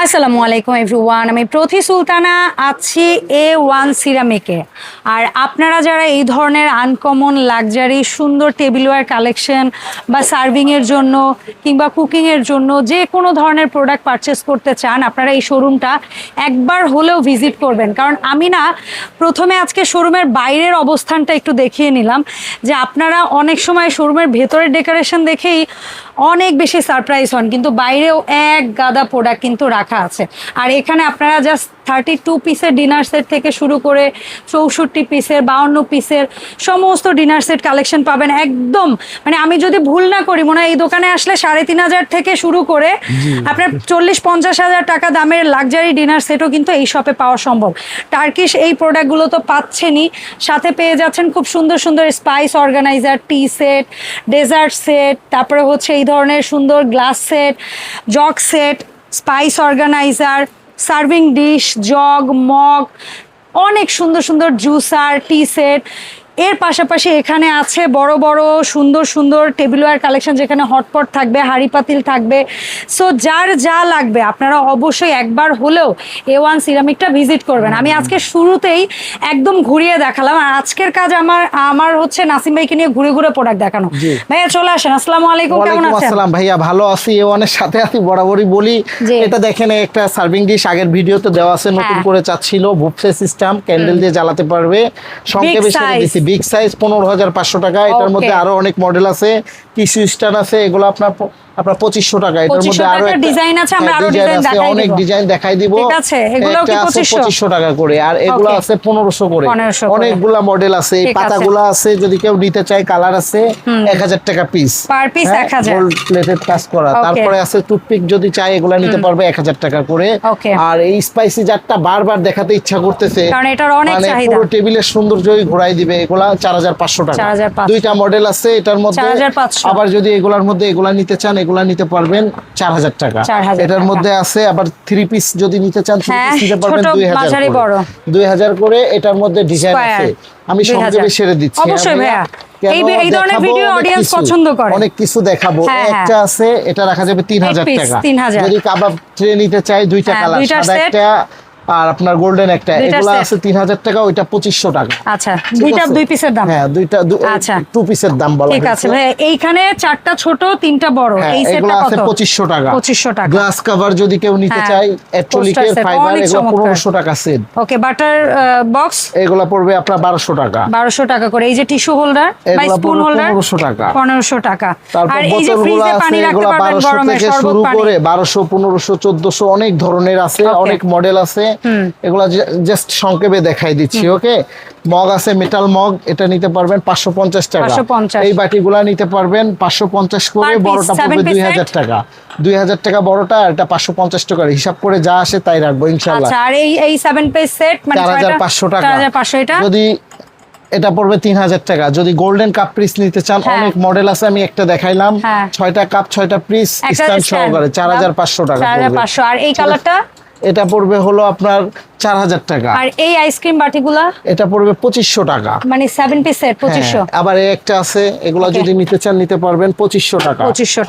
আসসালামু আলাইকুম এভরিওয়ান, আমি প্রতি সুলতানা আছি A1 সিরামিকে। আর আপনারা যারা এই ধরনের আনকমন লাক্সারি সুন্দর টেবিলওয়্যার কালেকশন বা সার্ভিংয়ের জন্য কিংবা কুকিংয়ের জন্য যে কোনো ধরনের প্রোডাক্ট পারচেস করতে চান, আপনারা এই শোরুমটা একবার হলেও ভিজিট করবেন। কারণ আমি না প্রথমে আজকে শোরুমের বাইরের অবস্থানটা একটু দেখিয়ে নিলাম, যে আপনারা অনেক সময় শোরুমের ভেতরের ডেকোরেশন দেখেই অনেক বেশি সারপ্রাইজ হন, কিন্তু বাইরেও এক গাদা প্রোডাক্ট কিন্তু রাখা আছে। আর এখানে আপনারা জাস্ট 32 পিসের ডিনার সেট থেকে শুরু করে 64 পিসের 52 পিসের সমস্ত ডিনার সেট কালেকশন পাবেন একদম। মানে আমি যদি ভুল না করি, মনে হয় এই দোকানে আসলে 3,500 থেকে শুরু করে আপনার 40-50 হাজার টাকা দামের লাক্সারি ডিনার সেটও কিন্তু এই শপে পাওয়া সম্ভব। টার্কিশ এই প্রোডাক্টগুলো তো পাচ্ছেনই, সাথে পেয়ে যাচ্ছেন খুব সুন্দর সুন্দর spice organiser, tea set, dessert set, তারপরে হচ্ছে এই ধরনের সুন্দর glass set, jug set, spice organiser, serving dish, jug, mug, অনেক সুন্দর সুন্দর জুসার, টি সেট। এর পাশাপাশি এখানে আছে বড় বড় সুন্দর সুন্দর টেবিলওয়্যার কালেকশন, যেখানে হটপট থাকবে, হাঁড়ি পাতিল থাকবে। সো যার যা লাগবে আপনারা অবশ্যই একবার হলেও A1 সিরামিকটা ভিজিট করবেন। আমি আজকে শুরুতেই একদম ঘুরিয়ে দেখালাম, আর আজকের কাজ আমার হচ্ছে নাসিম ভাইকে নিয়ে ঘুরে ঘুরে প্রোডাক্ট দেখানো। ভাইয়া চলে আসেন। আসসালামু আলাইকুম, কেমন আছেন? আসসালাম ভাইয়া, ভালো আছি। A1 এর সাথে আছি, বরাবরই বলি। এটা দেখেন, একটা সার্ভিং ডিশ আগের ভিডিওতে দেওয়া আছে, নতুন করে চাচ্ছিল বুফে সিস্টেম, ক্যান্ডেল দিয়ে জ্বালাতে পারবে। সংক্ষেপে সেরে দিছি, বিগ সাইজ 15,500 টাকা। এটার মধ্যে আরো অনেক মডেল আছে, টিস্যু স্ট্যান্ড আছে, এগুলো আপনার 2500 টাকা। এটার মধ্যে আরো একটা ডিজাইন আছে, আমরা আরো ডিজাইন দেখাই দিব, অনেক ডিজাইন দেখাই দিব। ঠিক আছে, এগুলো কি 2500 টাকা করে, আর এগুলো আছে 1500 করে। অনেকগুলা মডেল আছে, এই পাতাগুলো আছে, যদি কেউ নিতে চায় কালার আছে 1000 টাকা piece, per piece 1000, gold plated কাজ করা। তারপরে আছে টুথপিক, যদি চায় এগুলা নিতে পারবে 1000 টাকা করে। আর এই স্পাইসি জারটা বারবার দেখাতে ইচ্ছা করতেছে, কারণ এটার অনেক চাহিদা, পুরো টেবিলের সৌন্দর্যই ঘোরাই দিবে। এগুলা 4500 টাকা, দুইটা মডেল আছে এটার মধ্যে। আবার যদি এগুলার মধ্যে এগুলা নিতে চান, এগুলা নিতে পারবেন 4000 টাকা। এটার মধ্যে আছে আবার 3 পিস যদি নিতে চান, 3 পিস নিতে পারবেন 2000 করে। এটার মধ্যে ডিজাইন আছে, আমি সংক্ষেপে সেরে দিচ্ছি। অবশ্যই ভাইয়া, এই ধরনের ভিডিও অডিয়েন্স পছন্দ করে, অনেক কিছু দেখাবো। একটা আছে, এটা রাখা যাবে 3000 টাকা। যদি কাবাব ট্রে নিতে চাই, দুইটা কালার, সাদা একটা আর আপনার গোল্ডেন একটা, এগুলা আছে 3000 টাকা, ওইটা 2500 টাকা। আচ্ছা, দুইটা 2 পিসের দাম? হ্যাঁ, দুইটা 2 পিসের দাম বলা ঠিক আছে ভাই। এইখানে 4টা ছোট 3টা বড়, এই সেটটা কত? 2500 টাকা। 2500 টাকা। গ্লাস কভার যদি কেউ নিতে চায়, অ্যাক্রিলিকের ফাইবার, এগুলো 1500 টাকা সেট। ওকে, বাটার বক্স এগুলা পড়বে আপনার 1200 টাকা। 1200 টাকা করে। এই যে টিস্যু হোল্ডার বা স্পুন হোল্ডার 1500 টাকা। 1500 টাকা। আর এই যে ফ্রিজে পানি রাখতে পারবেন, গরমে শরবত পানি, 1200, 1500, 1400 অনেক ধরনের আছে, অনেক মডেল আছে। এগুলা জাস্ট সংক্ষেপে দেখাই দিচ্ছি। ওকে, মগ আছে, মেটাল মগ, এটা নিতে পারবেন 550 টাকা। এই বাটিগুলা নিতে পারবেন 550 করে, বড়টা পড়বে 2000 টাকা। 2000 টাকা বড়টা, আর এটা 550 টাকা। হিসাব করে যা আসে তাই রাখবো ইনশাআল্লাহ। আচ্ছা, আর এই 7 পিস সেট মানে 4500 টাকা। 4500। এটা যদি এটা পড়বে 3000 টাকা। যদি গোল্ডেন কাপ পিস নিতে চান, অনেক মডেল আছে, আমি একটা দেখাইলাম। 6টা কাপ, 6টা পিস স্ট্যান্ড সহকারে 4500 টাকা। 4500। আর এই কালারটা এটা পড়বে হলো আপনার 4000 টাকা। আর এই আইসক্রিম বাটিগুলা এটা পড়বে 2500 টাকা, মানে 7 পিস সেট 2500। আবার একটা আছে, এগুলা যদি নিতে চান নিতে পারবেন 2500 টাকা।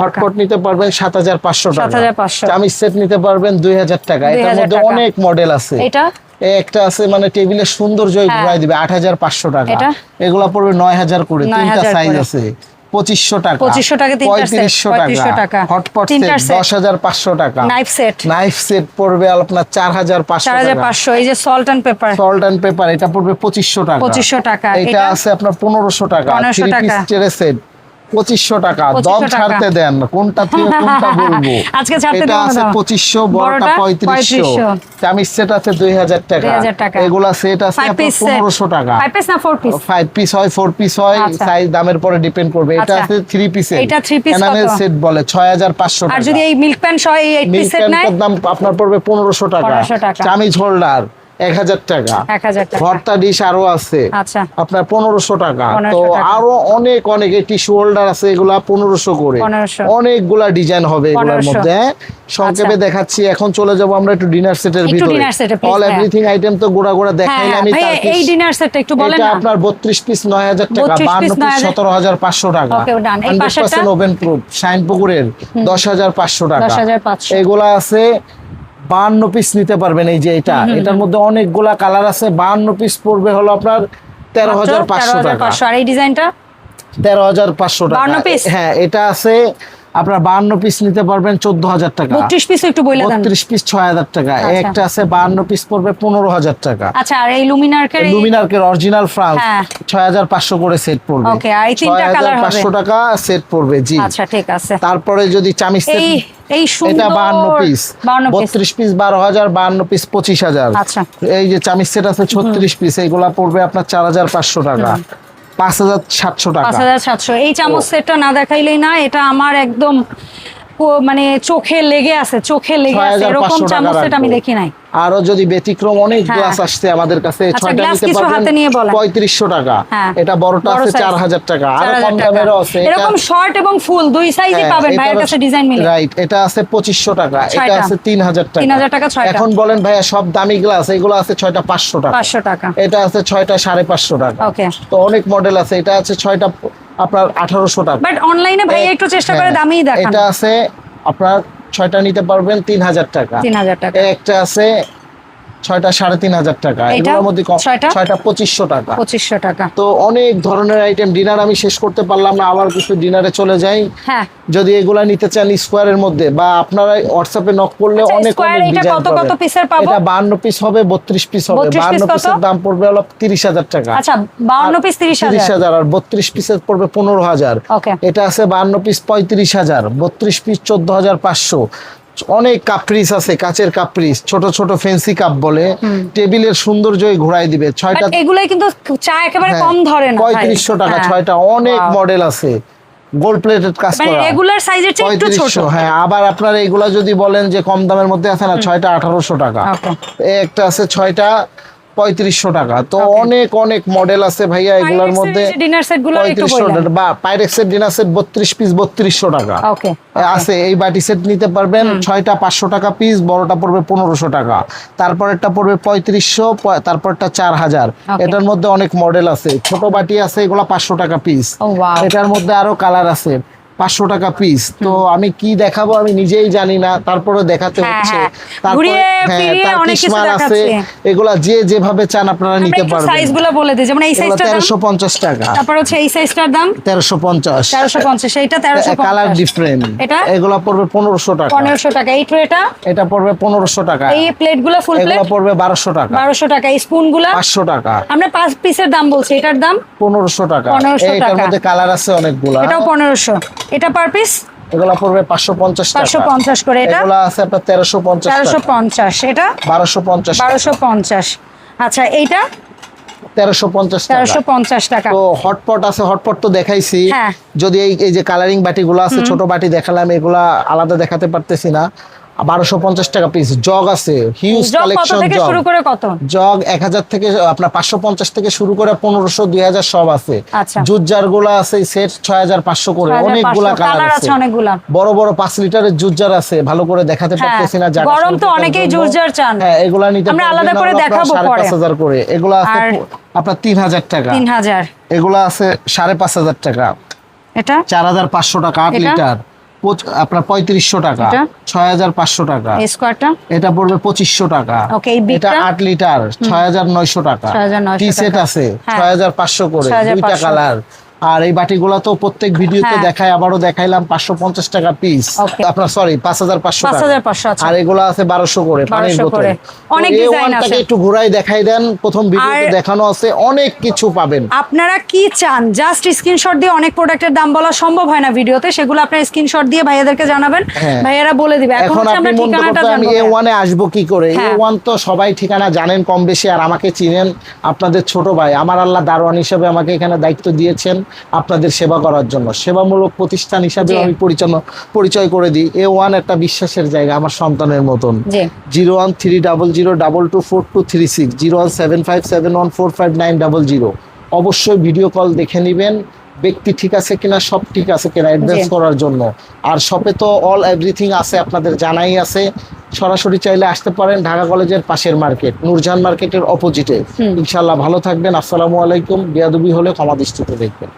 হটপট নিতে পারবেন 7500 টাকা। 7500। চামচ সেট নিতে পারবেন 2000 টাকা। এটার মধ্যে অনেক মডেল আছে। এটা একটা আছে, মানে টেবিলের সৌন্দর্যই ঘুরাই দিবে, 8500 টাকা। এগুলা পড়বে 9000 করে, তিনটা সাইজ আছে। 2500 টাকা, 2500 টাকা, 3500 টাকা। হটপট সেট 10500 টাকা। নাইফ সেট পড়বে আপনার 4500। এই যে সল্ট এন্ড পেপার, এটা পড়বে 2500 টাকা। 2500 টাকা। এটা আছে আপনার 1500 টাকা। 3 পিস ট্রে সেট 2500 টাকা। দম ছাড়তে দেন, কোনটা থেকে কোনটা বলবো আজকে ছাড়তে দেন। এটা আছে 2500, বড়টা 3500। চামিচ সেট আছে 2000 টাকা। এগুলা সেট আছে আপনার 1500 টাকা। 5 পিস না 4 পিস? 5 পিস হয়, 4 পিস হয়, সাইজ দামের উপরে ডিপেন্ড করবে। এটা আছে 3 পিসের, এটা 3 পিস এনামেল সেট বলে 6500 টাকা। আর যদি এই মিল্ক প্যান সহ এই 8 পিস সেট নেয়, দাম আপনার পড়বে 1500 টাকা। চামিচ হোল্ডার 1000 টাকা। ভর্তা ডিশ আরো আছে, আচ্ছা, আপনার 1500 টাকা। তো আরো অনেক অনেক টিস্যু হোল্ডার আছে, এগুলা 1500 করে। অনেকগুলা ডিজাইন হবে এগুলোর মধ্যে। সংক্ষেপে দেখাচ্ছি। এখন চলে যাব আমরা একটু ডিনার সেটের ভিতরে। অল এভরিথিং আইটেম তো গোড়া গোড়া দেখাইলাম। আমি এই ডিনার সেটটা একটু বলেন না। এটা আপনার 32 পিস 9000 টাকা, 52 পিস 17500 টাকা। ওকে, ডান। এই পাশেরটা ওভেন প্রুফ শাইন পুকুরের 10500 টাকা। এগুলা আছে 52 পিস নিতে পারবেন। এই যে এটার মধ্যে অনেকগুলা কালার আছে। 52 পিস পড়বে হলো আপনার 13,500 টাকা। আর এই ডিজাইনটা 13,500 টাকা। হ্যাঁ, এটা আছে আপনার 52 পিস নিতে পারবেন 14,000 টাকা। 32 পিস একটু বলে দেন। 32 পিস 6,000 টাকা। একটা আছে 52 পিস পড়বে 15,000 টাকা। আচ্ছা, আর এই লুমিনার্কের অরিজিনাল ফ্রান্স 6,500 করে সেট পড়বে। ওকে, আর এই তিনটা কালার হবে 6,500 টাকা সেট পড়বে। জি, আচ্ছা ঠিক আছে। তারপরে যদি চামিজ সেট, এই সুন্দর এটা 52 পিস, 32 পিস 12,000, 52 পিস 25,000। আচ্ছা, এই যে চামিজ সেট আছে 36 পিস, এইগুলা পড়বে আপনার 4,500 টাকা। 5,700 টাকা। 5,700। এই চামচ সেটটা না দেখাইলেই না, এটা আমার একদম মানে চোখে লেগে আছে। এরকম চামচ সেট আমি দেখি নাই। আরো যদি ব্যতিক্রম অনেক গ্লাস আসছে আমাদের কাছে, 6টা নিতে পারবেন 3500 টাকা। এটা বড়টা আছে 4,000 টাকা। আরো কম দামেরও আছে, এরকম শর্ট এবং ফুল দুই সাইজই পাবেন ভাইয়ের কাছে ডিজাইন মিলে। রাইট, এটা আছে 2500 টাকা, এটা আছে 3,000 টাকা। 3,000 টাকা 6টা। এখন বলেন ভাইয়া সব দামি গ্লাস, এগুলো আছে 6টা 500 টাকা। 500 টাকা। এটা আছে 6টা 550 টাকা। ওকে, তো অনেক মডেল আছে। এটা আছে 6টা আপনার 1800 টাকা। বাট অনলাইনে ভাইয়া একটু চেষ্টা করে দামিই দেখান। এটা আছে আপনার 6টা নিতে পারবেন 3,000 টাকা। 3,000 টাকা। একটা আছে 6টা 3,500 টাকা। এগুলোর মধ্যে 6টা 2500 টাকা। 2500 টাকা। তো অনেক ধরনের আইটেম। ডিনার আমি শেষ করতে পারলাম না, আবার কিছু ডিনারে চলে যাই। হ্যাঁ, যদি এগুলা নিতে চান স্কোয়ারের মধ্যে, বা আপনারা হোয়াটসঅ্যাপে নক করলে অনেক ডিজাইন পাবেন। কত পিসের পাবো? এটা 52 পিস হবে, 32 পিস হবে। 52 পিসের দাম পড়বে হলো 30,000 টাকা। আচ্ছা, 52 পিস 30,000, আর 32 পিসের পড়বে 15,000। ওকে, এটা আছে 52 পিস 35,000, 32 পিস 14,500। অনেক কাপ্রিস আছে, কাচের কাপ্রিস, ছোট ছোট ফেন্সি কাপ বলে, টেবিলের সৌন্দর্যই ঘোরাই দিবে। 6টা এগুলাই কিন্তু চা একেবারে কম ধরে না। 3500 টাকা 6টা। অনেক মডেল আছে, গোল্ড প্লেটেড কাজ করা, রেগুলার সাইজের চেয়ে একটু ছোট। হ্যাঁ, আবার আপনারা এগুলা যদি বলেন যে কম দামের মধ্যে আছে না, 6টা 1800 টাকা। একটা আছে 6টা 3500 টাকা। তো অনেক অনেক মডেল আছে ভাইয়া এগুলোর মধ্যে। ডিনার সেট গুলো একটু 3500 টাকা, বা পাইরেক্সের ডিনার সেট 32 পিস 3200 টাকা। ওকে, আছে। এই বাটি সেট নিতে পারবেন 6টা 500 টাকা পিস, বড়টা পড়বে 1500 টাকা। তারপরেরটা পড়বে 3500, তারপরটা 4,000। এটার মধ্যে অনেক মডেল আছে। ছোট বাটি আছে, এগুলা 500 টাকা পিস। এটার মধ্যে আরো কালার আছে, 500 টাকা পিস। তো আমি কি দেখাবো আমি নিজেই জানি না, তারপরে দেখাতে হচ্ছে। তারপরে আছে, এগুলা যে যেভাবে চান আপনারা নিতে পারবেন। সাইজগুলো বলে দিই, যেমন এই সাইজটা 1350 টাকা। তারপর হচ্ছে এই সাইজটার দাম 1350। 1350, এইটা 1350। Colour different. এটা এগুলা পড়বে 1500 টাকা। 1500 টাকা। এই ট্রেটা এটা পড়বে 1500 টাকা। এই প্লেটগুলো ফুল প্লেট এগুলা পড়বে 1200 টাকা। 1200 টাকা। এই স্পুনগুলো 500 টাকা। আমরা 5 পিসের দাম বলছি, এটার দাম 1500 টাকা। 1500 এটার মধ্যে কালার আছে অনেকগুলা। এটাও 1500। এটা পার পিস এগুলা পড়বে 550 টাকা। 550 করে। এটা এগুলা আছে আপনার 1350 টাকা। 1350। এটা 1250 টাকা। 1250। আচ্ছা, এইটা 1350 টাকা। 1350 টাকা। তো হটপট আছে, হটপট তো দেখাইছি। হ্যাঁ, যদি এই যে কালারিং বাটিগুলো আছে, ছোট বাটি দেখালাম, এগুলা আলাদা দেখাতে পারতেছি না। 1250 টাকা পিস। জগ আছে, হিউজ কালেকশন। জগ থেকে শুরু করে কত? জগ 1000 থেকে আপনার 550 থেকে শুরু করে 1500 2000 সব আছে। আচ্ছা, জুট জার গুলা আছে সেট 6500 করে। অনেকগুলা কালার আছে, অনেকগুলা। বড় বড় 5 লিটারের জুট জার আছে, ভালো করে দেখাতে পারতেছি না। গরম তো অনেকেই জুট জার চান। হ্যাঁ, এগুলা নিতে আমরা আলাদা করে দেখাবো পরে। 5500 করে। এগুলা আছে আপনার 3000 টাকা। 3000। এগুলা আছে 5500 টাকা। এটা 4500 টাকা 8 লিটার। আপনার 3500 টাকা। 6500 টাকা। এই স্কোয়ারটা এটা পড়বে 2500 টাকা। ওকে, এটা 8 লিটার 6900 টাকা। টি সেট আছে 6500 করে, দুইটা কালার। আর এই বাটিগুলো তো প্রত্যেক ভিডিওতে দেখাই, আবারও দেখাইলাম। 550 টাকা পিস। আপনার সরি 5500 টাকা। আর এগুলো আছে 1200 করে পানির বোতল। অনেক ডিজাইন আছে, একটু ঘুরাই দেখাই দেন। প্রথম ভিডিওতে দেখানো আছে, অনেক কিছু পাবেন। আপনারা কি চান জাস্ট স্ক্রিনশট দিয়ে, অনেক প্রোডাক্টের দাম বলা সম্ভব হয় না ভিডিওতে, সেগুলো আপনারা স্ক্রিনশট দিয়ে ভাইয়াদেরকে জানাবেন, ভাইয়ারা বলে দিবে। এখন আপনি মনে করতে আমি A1 এ আসবো কি করে? A1 তো সবাই ঠিকানা জানেন কম বেশি, আর আমাকে চিনেন, আপনাদের ছোট ভাই। আমার আল্লাহ দারোয়ান হিসেবে আমাকে এখানে দায়িত্ব দিয়েছেন আপনাদের সেবা করার জন্য। সেবামূলক প্রতিষ্ঠান হিসাবে আমি পরিচয় করে দিই। A1 একটা বিশ্বাসের জায়গা, আমার সন্তানের মতন। 0130022242236, 01757145900। অবশ্যই ভিডিও কল দেখে নেবেন, ব্যক্তি ঠিক আছে কিনা, সব ঠিক আছে কিনা অ্যাডভান্স করার জন্য। আর শপে তো অল এভরিথিং আছে, আপনাদের জানাই আছে। সরাসরি চাইলে আসতে পারেন, ঢাকা কলেজের পাশের মার্কেট, নূরজাহান মার্কেটের অপোজিটে। ইনশাআল্লাহ ভালো থাকবেন। আসসালামু আলাইকুম। বেয়াদবি হলে ক্ষমা দৃষ্টিতে দেখবেন।